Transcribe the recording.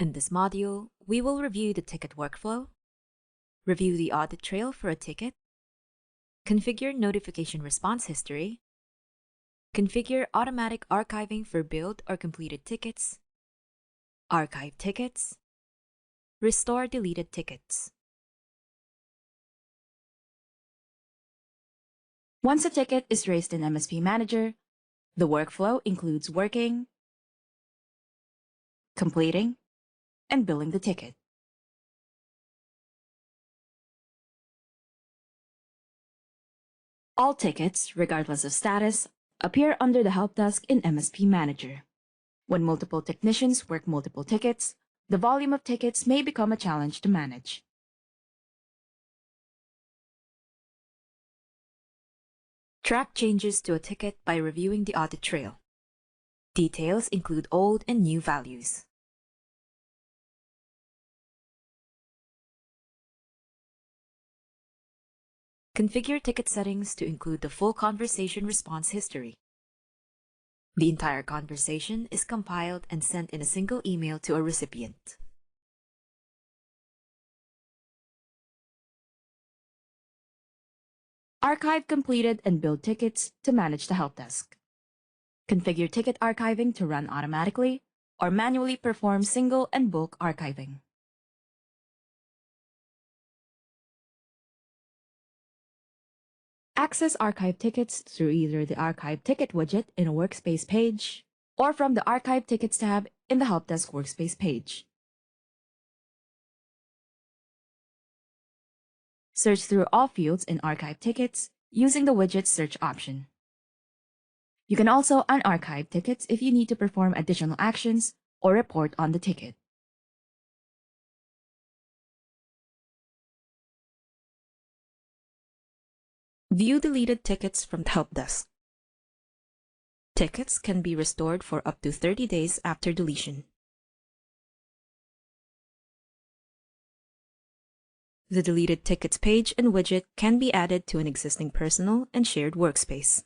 In this module, we will review the ticket workflow, review the audit trail for a ticket, configure notification response history, configure automatic archiving for billed or completed tickets, archive tickets, restore deleted tickets. Once a ticket is raised in MSP Manager, the workflow includes working, completing, and billing the ticket. All tickets, regardless of status, appear under the help desk in MSP Manager. When multiple technicians work multiple tickets, the volume of tickets may become a challenge to manage. Track changes to a ticket by reviewing the audit trail. Details include old and new values. Configure ticket settings to include the full conversation response history. The entire conversation is compiled and sent in a single email to a recipient. Archive completed and billed tickets to manage the help desk. Configure ticket archiving to run automatically or manually perform single and bulk archiving. Access archive tickets through either the Archive Ticket widget in a Workspace page or from the Archive Tickets tab in the Help Desk Workspace page. Search through all fields in Archive Tickets using the widget's search option. You can also unarchive tickets if you need to perform additional actions or report on the ticket. View deleted tickets from the help desk. Tickets can be restored for up to 30 days after deletion. The deleted tickets page and widget can be added to an existing personal and shared workspace.